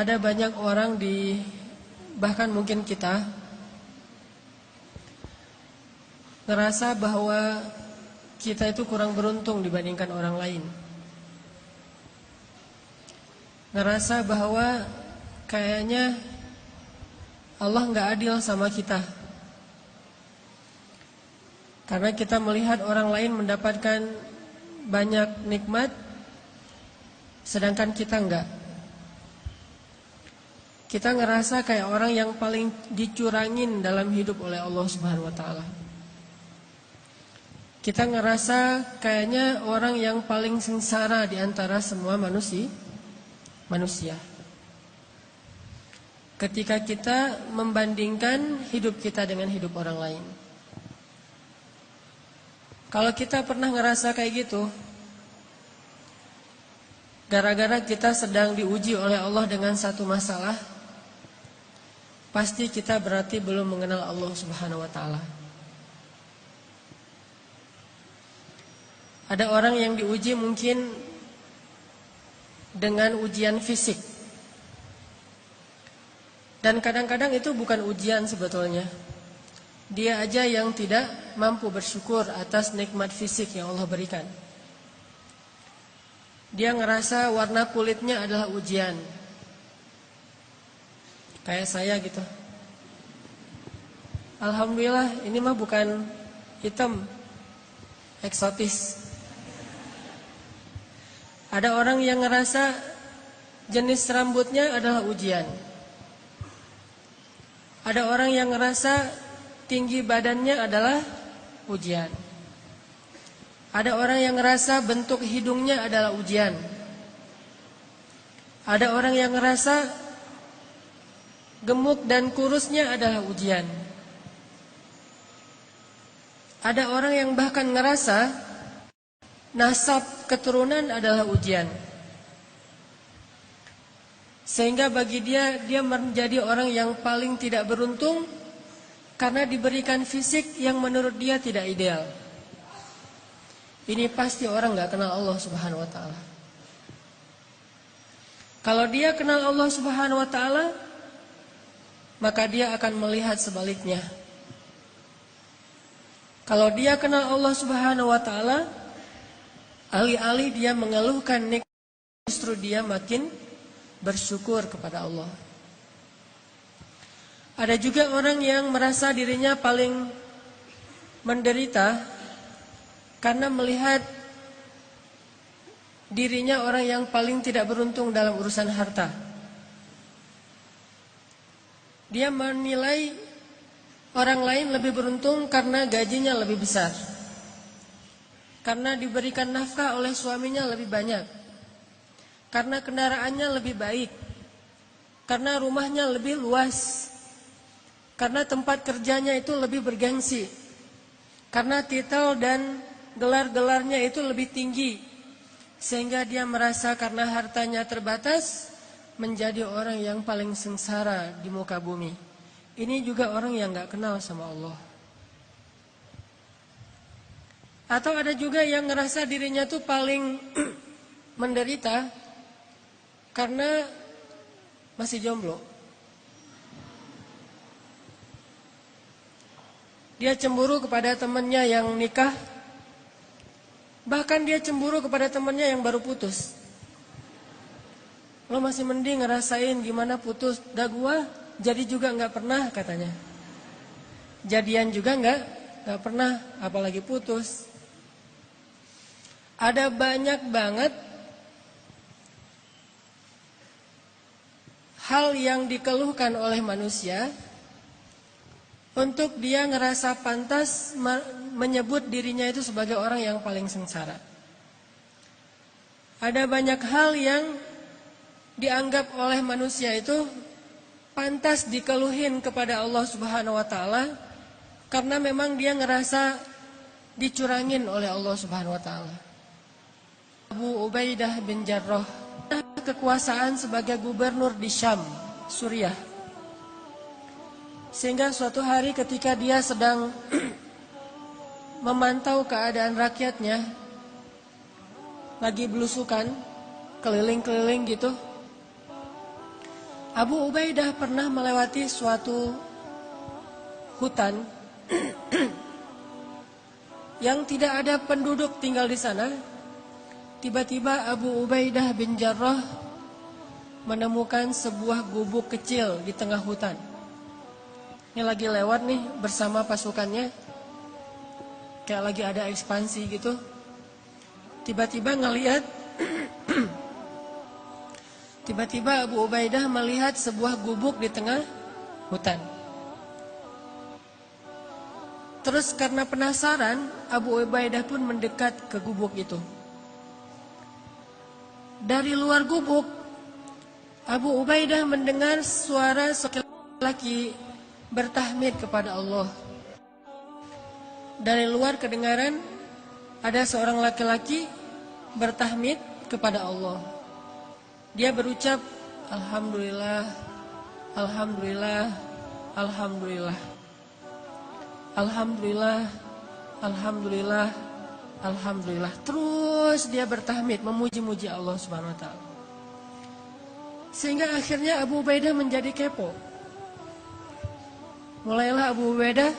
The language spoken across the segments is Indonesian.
ada banyak orang bahkan mungkin kita ngerasa bahwa kita itu kurang beruntung dibandingkan orang lain. Ngerasa bahwa kayaknya Allah nggak adil sama kita. Karena kita melihat orang lain mendapatkan banyak nikmat, sedangkan kita enggak. Kita ngerasa kayak orang yang paling dicurangin dalam hidup oleh Allah Subhanahu wa taala. Kita ngerasa kayaknya orang yang paling sengsara di antara semua manusia. Ketika kita membandingkan hidup kita dengan hidup orang lain. Kalau kita pernah ngerasa kayak gitu, gara-gara kita sedang diuji oleh Allah dengan satu masalah, pasti kita berarti belum mengenal Allah Subhanahu wa taala. Ada orang yang diuji mungkin dengan ujian fisik. Dan kadang-kadang itu bukan ujian sebetulnya. Dia aja yang tidak mampu bersyukur atas nikmat fisik yang Allah berikan. Dia ngerasa warna kulitnya adalah ujian. Kayak saya gitu. Alhamdulillah ini mah bukan hitam, eksotis. Ada orang yang ngerasa jenis rambutnya adalah ujian. Ada orang yang ngerasa tinggi badannya adalah ujian. Ada orang yang ngerasa bentuk hidungnya adalah ujian. Ada orang yang ngerasa gemuk dan kurusnya adalah ujian. Ada orang yang bahkan ngerasa nasab keturunan adalah ujian. Sehingga bagi dia menjadi orang yang paling tidak beruntung karena diberikan fisik yang menurut dia tidak ideal. Ini pasti orang gak kenal Allah Subhanahu wa ta'ala. Kalau dia kenal Allah Subhanahu wa ta'ala, maka dia akan melihat sebaliknya. Kalau dia kenal Allah Subhanahu wa ta'ala, alih-alih dia mengeluhkan nikmat, justru dia makin bersyukur kepada Allah. Ada juga orang yang merasa dirinya paling menderita karena melihat dirinya orang yang paling tidak beruntung dalam urusan harta. Dia menilai orang lain lebih beruntung karena gajinya lebih besar, karena diberikan nafkah oleh suaminya lebih banyak, karena kendaraannya lebih baik, karena rumahnya lebih luas, karena tempat kerjanya itu lebih bergengsi, karena titel dan gelar-gelarnya itu lebih tinggi, sehingga dia merasa karena hartanya terbatas menjadi orang yang paling sengsara di muka bumi. Ini juga orang yang gak kenal sama Allah. Atau ada juga yang ngerasa dirinya tuh paling menderita karena masih jomblo. Dia cemburu kepada temannya yang nikah. Bahkan dia cemburu kepada temannya yang baru putus. Lo masih mending ngerasain gimana putus. Dah gua jadi juga gak pernah katanya. Jadian juga gak pernah, apalagi putus. Ada banyak banget hal yang dikeluhkan oleh manusia untuk dia ngerasa pantas menyebut dirinya itu sebagai orang yang paling sengsara. Ada banyak hal yang dianggap oleh manusia itu pantas dikeluhin kepada Allah Subhanahu wa taala karena memang dia ngerasa dicurangin oleh Allah Subhanahu wa taala. Abu Ubaidah bin Jarrah kekuasaan sebagai gubernur di Syam, Suriah. Sehingga suatu hari ketika dia sedang memantau keadaan rakyatnya, lagi belusukan, keliling-keliling gitu, Abu Ubaidah pernah melewati suatu hutan yang tidak ada penduduk tinggal di sana. Tiba-tiba Abu Ubaidah bin Jarrah menemukan sebuah gubuk kecil di tengah hutan. Ini lagi lewat nih bersama pasukannya, kayak lagi ada ekspansi gitu. Tiba-tiba ngelihat tiba-tiba Abu Ubaidah melihat sebuah gubuk di tengah hutan. Terus karena penasaran, Abu Ubaidah pun mendekat ke gubuk itu. Dari luar gubuk, Abu Ubaidah mendengar suara seorang laki bertahmid kepada Allah. Dari luar kedengaran ada seorang laki-laki bertahmid kepada Allah. Dia berucap, Alhamdulillah, Alhamdulillah, Alhamdulillah, Alhamdulillah, Alhamdulillah, Alhamdulillah. Terus dia bertahmid, memuji-muji Allah Subhanahu Wa Taala. Sehingga akhirnya Abu Ubaidah menjadi kepo. Mulailah Abu Ubaidah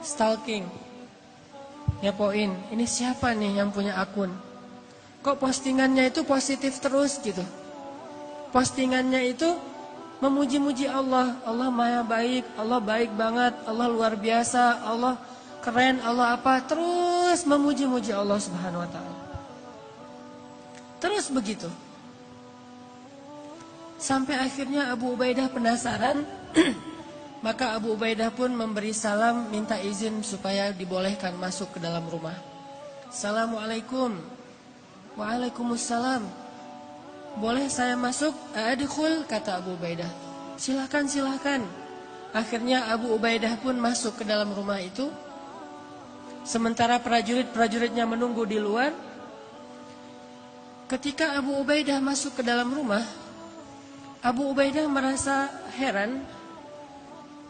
stalking, ngepoin, ini siapa nih yang punya akun? Kok postingannya itu positif terus gitu? Postingannya itu memuji-muji Allah. Allah maha baik, Allah baik banget, Allah luar biasa, Allah keren, Allah apa. Terus memuji-muji Allah Subhanahu Wa Taala. Terus begitu. Sampai akhirnya Abu Ubaidah penasaran. Maka Abu Ubaidah pun memberi salam, minta izin supaya dibolehkan masuk ke dalam rumah. Assalamualaikum. Waalaikumsalam. Boleh saya masuk? Adkhul, kata Abu Ubaidah. Silakan, silakan. Akhirnya Abu Ubaidah pun masuk ke dalam rumah itu. Sementara prajurit-prajuritnya menunggu di luar. Ketika Abu Ubaidah masuk ke dalam rumah, Abu Ubaidah merasa heran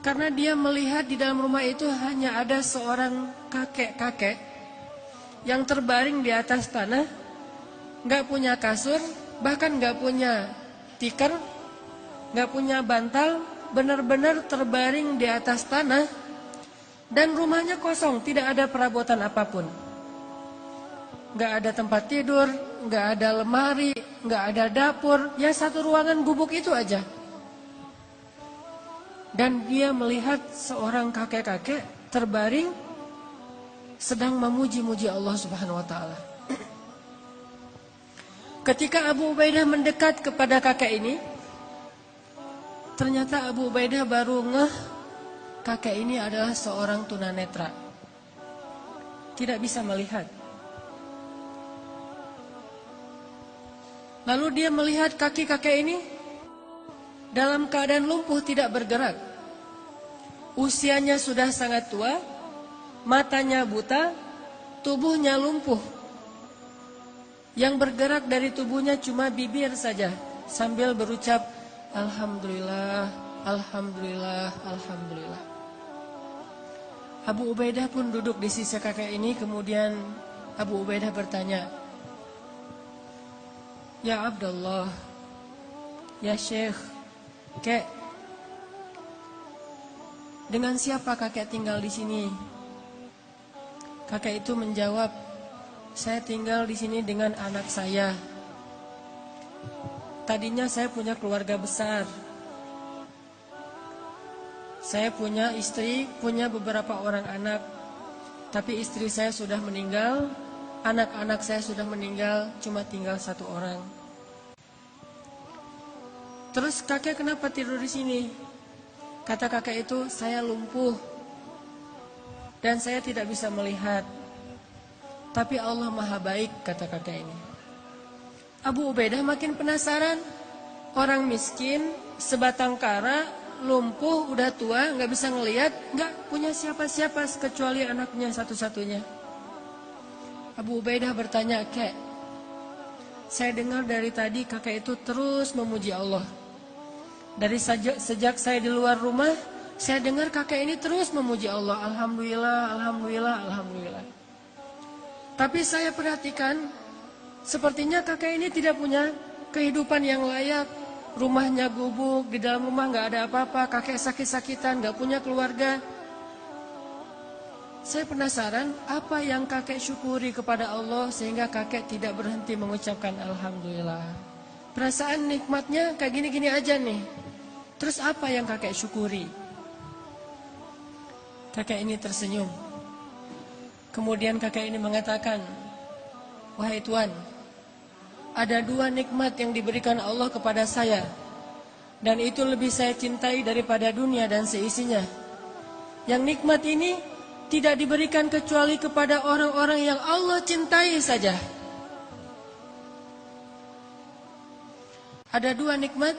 karena dia melihat di dalam rumah itu hanya ada seorang kakek-kakek yang terbaring di atas tanah, nggak punya kasur, bahkan nggak punya tikar, nggak punya bantal, benar-benar terbaring di atas tanah, dan rumahnya kosong, tidak ada perabotan apapun, nggak ada tempat tidur, nggak ada lemari, nggak ada dapur, ya satu ruangan gubuk itu aja. Dan dia melihat seorang kakek-kakek terbaring sedang memuji-muji Allah Subhanahu Wa Taala. Ketika Abu Ubaidah mendekat kepada kakek ini, ternyata Abu Ubaidah baru ngeh kakek ini adalah seorang tunanetra, tidak bisa melihat. Lalu dia melihat kaki kakek ini dalam keadaan lumpuh, tidak bergerak. Usianya sudah sangat tua, matanya buta, tubuhnya lumpuh. Yang bergerak dari tubuhnya cuma bibir saja, sambil berucap, Alhamdulillah, Alhamdulillah, Alhamdulillah. Abu Ubaidah pun duduk di sisi kakek ini. Kemudian Abu Ubaidah bertanya, Ya Abdullah, ya Syekh, Kek, dengan siapa kakek tinggal di sini? Kakek itu menjawab, saya tinggal di sini dengan anak saya. Tadinya saya punya keluarga besar. Saya punya istri, punya beberapa orang anak. Tapi istri saya sudah meninggal, anak-anak saya sudah meninggal, cuma tinggal satu orang. Terus kakek kenapa tidur di sini? Kata kakek itu, saya lumpuh dan saya tidak bisa melihat. Tapi Allah maha baik, kata kakek ini. Abu Ubaidah makin penasaran. Orang miskin, sebatang kara, lumpuh, udah tua, gak bisa ngelihat, gak punya siapa-siapa kecuali anaknya satu-satunya. Abu Ubaidah bertanya, Kek, saya dengar dari tadi kakek itu terus memuji Allah. Dari sejak saya di luar rumah, saya dengar kakek ini terus memuji Allah. Alhamdulillah, Alhamdulillah, Alhamdulillah. Tapi saya perhatikan, sepertinya kakek ini tidak punya kehidupan yang layak, rumahnya gubuk, di dalam rumah nggak ada apa-apa, kakek sakit-sakitan, nggak punya keluarga. Saya penasaran apa yang kakek syukuri kepada Allah sehingga kakek tidak berhenti mengucapkan Alhamdulillah. Perasaan nikmatnya kayak gini-gini aja nih. Terus apa yang kakek syukuri? Kakek ini tersenyum. Kemudian kakek ini mengatakan, wahai Tuhan, ada 2 nikmat yang diberikan Allah kepada saya, dan itu lebih saya cintai daripada dunia dan seisinya. Yang nikmat ini tidak diberikan kecuali kepada orang-orang yang Allah cintai saja. Ada 2 nikmat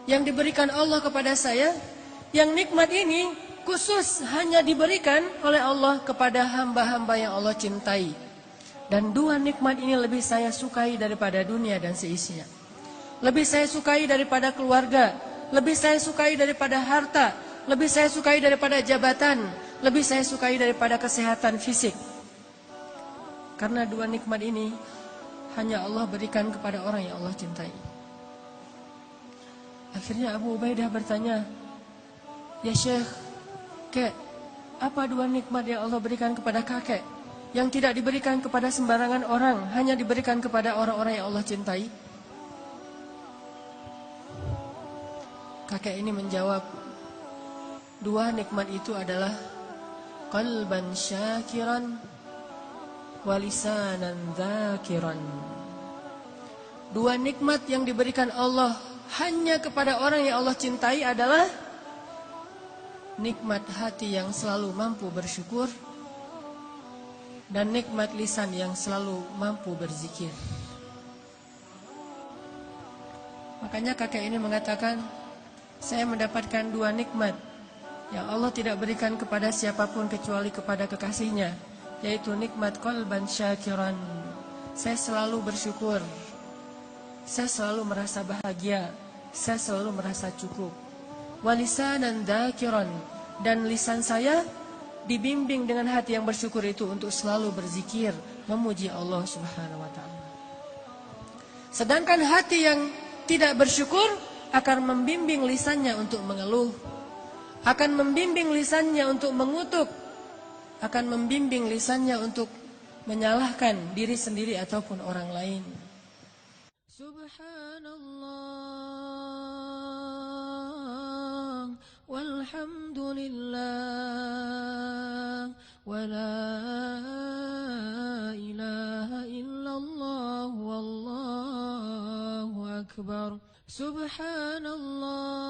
yang diberikan Allah kepada saya, yang nikmat ini khusus hanya diberikan oleh Allah kepada hamba-hamba yang Allah cintai. Dan 2 nikmat ini lebih saya sukai daripada dunia dan seisinya. Lebih saya sukai daripada keluarga, lebih saya sukai daripada harta, lebih saya sukai daripada jabatan, lebih saya sukai daripada kesehatan fisik. Karena 2 nikmat ini hanya Allah berikan kepada orang yang Allah cintai. Akhirnya Abu Ubaidah bertanya, ya Syekh, Kek, apa 2 nikmat yang Allah berikan kepada kakek yang tidak diberikan kepada sembarangan orang, hanya diberikan kepada orang-orang yang Allah cintai? Kakek ini menjawab, 2 nikmat itu adalah qalban syakiran wa lisanan dzakiran. 2 nikmat yang diberikan Allah hanya kepada orang yang Allah cintai adalah nikmat hati yang selalu mampu bersyukur dan nikmat lisan yang selalu mampu berzikir. Makanya kakek ini mengatakan, saya mendapatkan 2 nikmat yang Allah tidak berikan kepada siapapun kecuali kepada kekasihnya, yaitu nikmat qalban syakiran. Saya selalu bersyukur, saya selalu merasa bahagia, saya selalu merasa cukup. Walisanan dzakiran, dan lisan saya dibimbing dengan hati yang bersyukur itu untuk selalu berzikir, memuji Allah Subhanahu wa taala. Sedangkan hati yang tidak bersyukur akan membimbing lisannya untuk mengeluh, akan membimbing lisannya untuk mengutuk, akan membimbing lisannya untuk menyalahkan diri sendiri ataupun orang lain. Subhanallah walhamdulillah wa la ilaha illallah wallahu akbar. Subhanallah